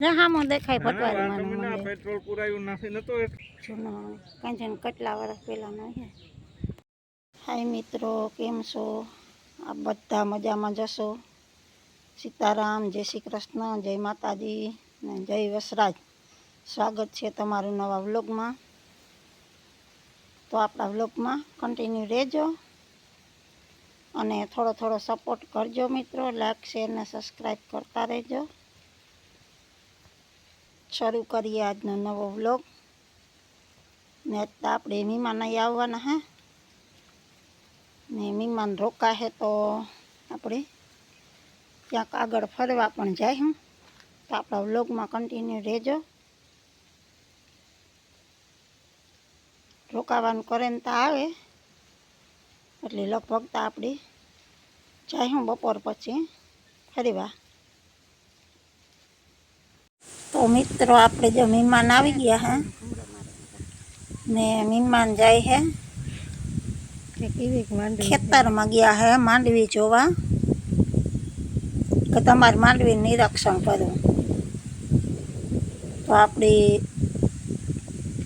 હામો દેખાય પટવારી માનું પેટ્રોલ પુરાયું નથી નતો જૂનો કાંચન કેટલા વર્ષ પહેલા નો છે. હાય મિત્રો, કેમ છો? આ બધા મજામાં જશો? સીતારામ, જય શ્રી કૃષ્ણ, જય માતાજી ને જય વસરાજ. સ્વાગત છે તમારું નવા વ્લોગમાં. તો આપણા વ્લોગમાં કન્ટિન્યુ રહેજો અને થોડો સપોર્ટ કરજો મિત્રો. લાઈક શેર ને સબસ્ક્રાઈબ કરતા રહેજો. શરૂ કરીએ આજનો નવો વ્લોગ. ને આપણે મહેમાન અહીં આવવાના હે ને મહેમાન રોકા હે તો આપણે ક્યાંક આગળ ફરવા પણ જાય હું. તો આપણા વ્લોગમાં કન્ટિન્યુ રહેજો. રોકાવાનું કરે ને તો આવે એટલે લગભગ તો આપણે જાય હું બપોર પછી ફરવા. તો મિત્રો આપણે જો મહેમાન આવી ગયા હે ને મહેમાન જાય હે ખેતરમાં ગયા હે માંડવી જોવા કે તમારે માંડવી નિરીક્ષણ કરવું. તો આપણે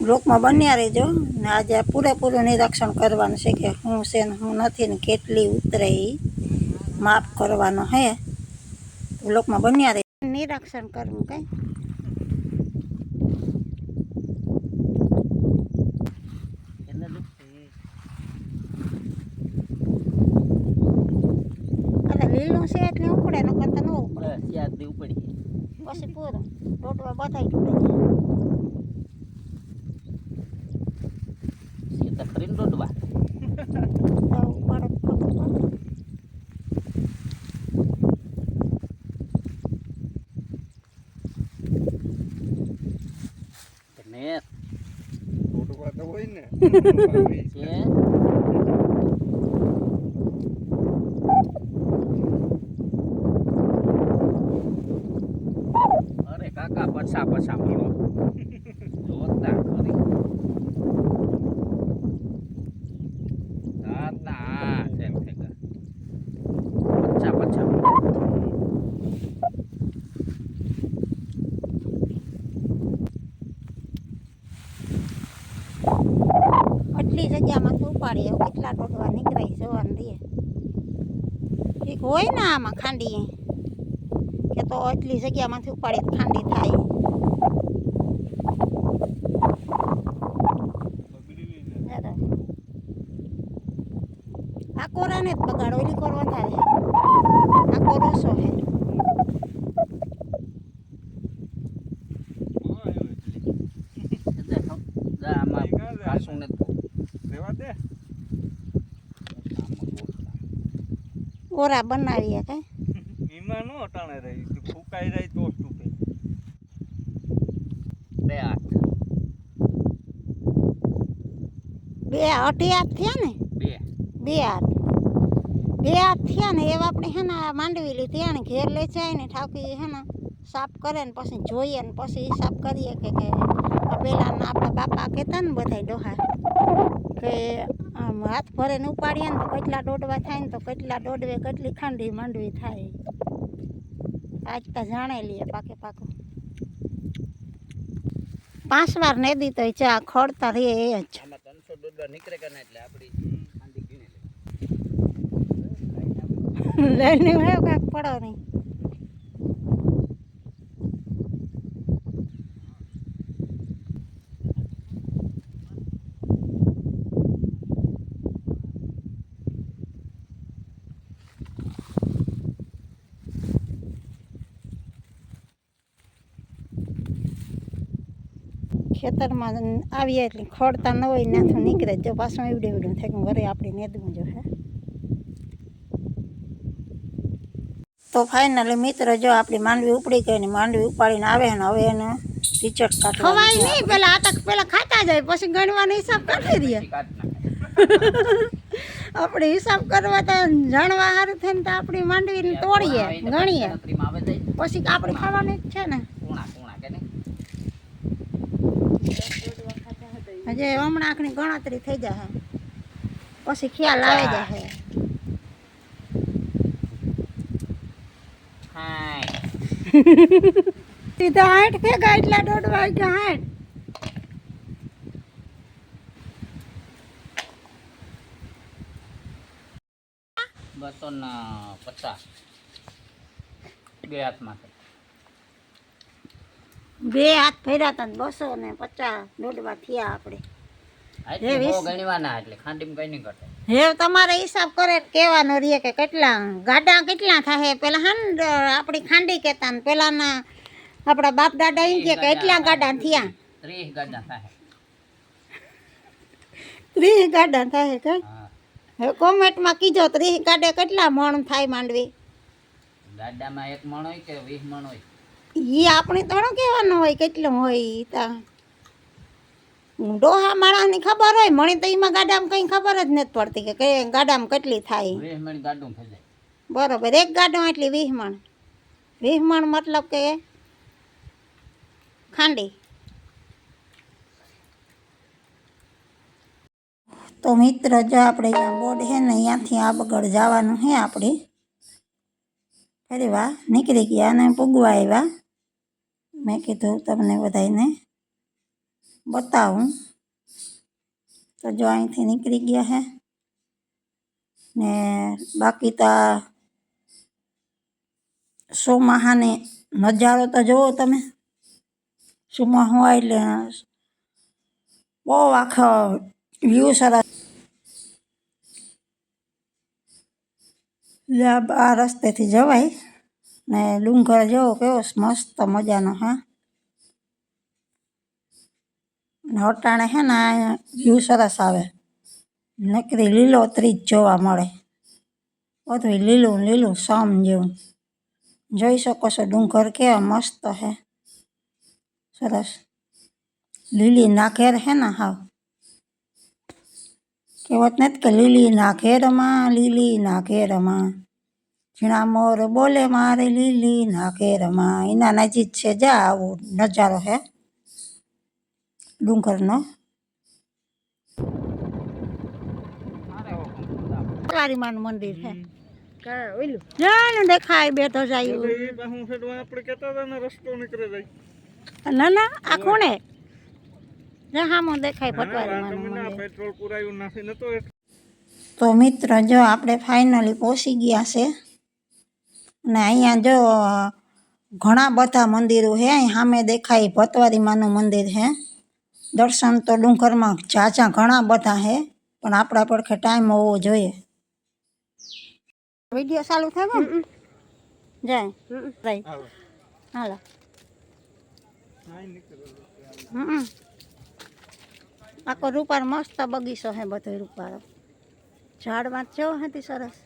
બ્લોકમાં બન્યા રહેજો ને આજે પૂરેપૂરું નિરીક્ષણ કરવાનું છે કે શું છે ને શું નથી ને કેટલી ઉતરે એ માપ કરવાનો હે. બ્લોકમાં બન્યા રહે નિરીક્ષણ કરવું કઈ. લીલું છે એટલે ઉપડે ન કરતા ન ઉપડે. ઉપડી પછી પૂરું રોટવા બધાય તૂટે જાય ખરીને રોટવા રોટવા તો હોય ને કાકા પછા મળો જોતા ખરી દાદા જેમ થેગા પછા આટલી જગ્યામાં ઉપાડી કેટલા ટોટવા નીકળાય જવાનું દે એક હોય ને આમાં ખાંડી કે તો એટલી જગ્યામાંથી ઉપાડી ખાંડી થાય. આ કોરાને જ બગાડો, એની કોર વધારે આ કોર ઓછો હે. ઓરા બનાવીએ કઈ એમાં નો અટાણે રહી ફૂકાઈ રહી તો તૂટે. 2 હાથ થયા ને 2 હાથ થયા ને એવા આપણે હે ને માંડવી લીધી એને ઘેર લે જાય ને ઠાકી હે ને સાફ કરે ને પછી જોઈએ ને પછી સાફ કરીએ કે પહેલાંના આપણા બાપા કહેતા ને બધા ડોહા કે આમ હાથ ભરે ને ઉપાડીએ ને તો કેટલા દોડવા થાય ને તો કેટલા દોડવે કેટલી ખાંડી માંડવી થાય. આજ તો જાણે લઈએ પાકે પાકું. 5 વાર નેદી તો ચા ખોડતા રે એ જ 300 દોડવા નીકળે કે એટલે આપણી ખાંડી ગીને લઈને આવ્યો કાંક પડો નહીં. ખેતરમાં આવીએ એટલે ખોડતા ન હોય નાથું નીકળે જો પાછું એવડું થાય કે વરે આપણે નેદવું જો હે. તો ફાઇનલી મિત્ર જો આપણી માંડવી ઉપડી ગઈ ને માંડવી ઉપાડીને આવે ને હવે એને ટીચટ કાઢવા ખવાય નહીં. પેલા ખાતા જાય પછી ગણવાનો હિસાબ કરી દઈએ. આપણે હિસાબ કરવા તો જાણવા સારું થાય ને તો આપણી માંડવી તોડીએ ગણીએ પછી આપણે ખાવાની જ છે ને. હજે હમણાં આખની ગણતરી થઈ જશે પછી ખ્યાલ આવી જશે. સીધા 8 ભેગા એટલા 1:30 વાગ્યા 8. 250 બે હાથમાં બે હાથ ફેર્યા હતા ને 250 દોડવા થયા આપણે. એટલે બહુ ગણવાના એટલે ખાંડીમાં કઈ નહીં ઘટે. હે તમારે હિસાબ કરે કહેવાનો રહે કે કેટલા ગાડા કેટલા થાય. પેલા હા આપણી ખાંડી કહેતા ને પેલાના આપણા બાપ દાદા એમ કે એટલા ગાડા થયા. 30 ગાડા થાય. 30 ગાડા થાય કે હા હવે કોમેન્ટમાં કીજો 30 ગાડે કેટલા મણ થાય માંડવી. ગાડામાં 1 મણ હોય કે 20 મણ હોય એ આપણે થોડો કહેવાનું હોય કેટલું હોય. ઈ તા ડોહા માણસની ખબર હોય. મણી તો એમાં ગાડામાં કંઈ ખબર જ નથી પડતી કે કઈ ગાડામાં કેટલી થાય. 20 મણ ગાડું થઈ જાય. બરોબર એક ગાડો એટલી 20 મણ. 20 મણ મતલબ કે ખાંડી. તો મિત્ર જો આપણે અહીંયા બોર્ડ છે ને અહીંયાથી આગળ જવાનું છે આપણે. ફરી વાર નીકળી ગયા અને પૂગવા આવ્યા. મેં કીધું તમને બધાને બતાવું. તો જો અહીંથી નીકળી ગયા છે ને બાકી તો ચોમાસાને નજારો તો જુઓ તમે. ચોમાસું હોય એટલે બહુ આખો વ્યૂ સરસ. આ રસ્તેથી જવાય ને ડુંગર જેવો કેવો મસ્ત મજાનો. હા અટાણે છે ને વ્યૂ સરસ આવે. નકરી લીલોતરી જ જોવા મળે. બધું લીલું લીલું સમ જેવું જોઈ શકો છો. ડુંગર કેવા મસ્ત છે સરસ. લીલી નાઘેર છે ને હાવ. કહેવત નથી કે લીલી નાઘેરમાં લીલી નાઘેરમાં ઝીણા મોર બોલે મારે લીલી નાઘેરમાં. એના નજીક છે જા આવું નજારો છે ડુંગરનો. કાળીમાનું મંદિર છે ઓલું દેખાય બેઠો જાય. આપણે કહેતા હતા ને રસ્તો નીકળે જાય. ના ના આ ખૂણે હામું દેખાય પટવારીમાનું મંદિર. પેટ્રોલ પુરાયું નાખી નતો. તો મિત્ર જો આપણે ફાઇનલી પહોંચી ગયા છે અને અહીંયા જો ઘણા બધા મંદિરો છે. અહીં સામે દેખાય ભતવારીમાનું મંદિર છે. દર્શન તો ડુંગરમાં ઝાઝા ઘણા બધા છે પણ આપણા પડખે ટાઈમ હોવો જોઈએ. વિડીયો ચાલુ થયો ને જાય રાઈટ હાલો. આખો રૂપાર મસ્ત બગીચો છે બધો રૂપારો. ઝાડમાં જો હતી સરસ.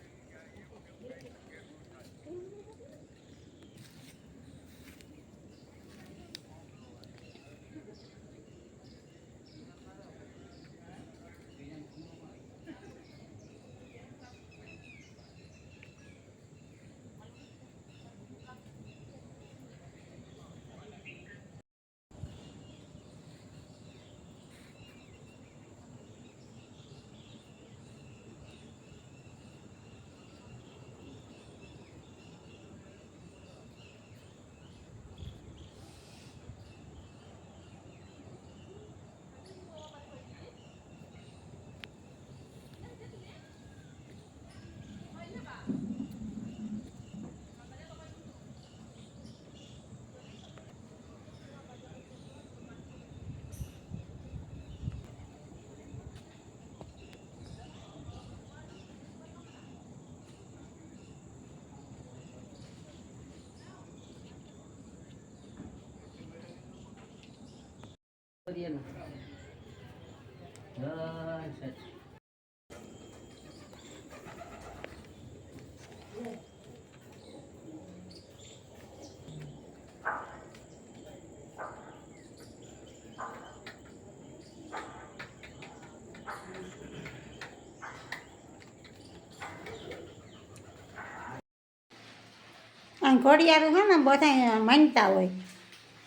અહીં ઘોડિયારું છે ને બધા માનતા હોય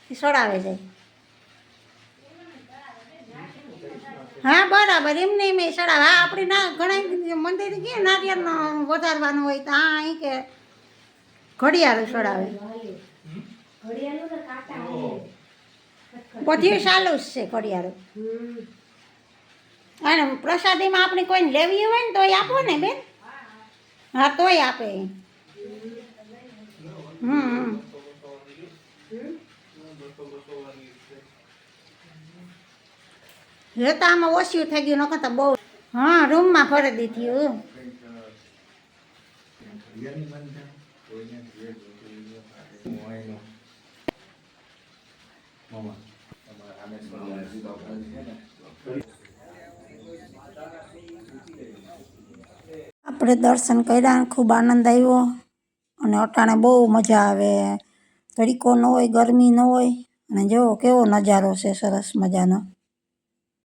એ સડાવે જાય. હા બરાબર એમને એમ સડાવે. હા આપણે ના ઘણા મંદિર કે નારિયેળનો વધારવાનું હોય તો હા અહીં કે ઘડિયાળું સડાવે. બધું ચાલુ જ છે ઘડિયાળું. અને પ્રસાદીમાં આપણે કોઈને લેવી હોય ને તોય આપો ને બેન. હા તોય આપે. રેતા આમાં ઓછું થઈ ગયું નકર તો બહુ. હા રૂમમાં ફરી દીધી. આપણે દર્શન કર્યા, ખૂબ આનંદ આવ્યો અને અટાણે બહુ મજા આવે. તડકો ન હોય, ગરમી ન હોય અને જો કેવો નજારો છે સરસ મજાનો.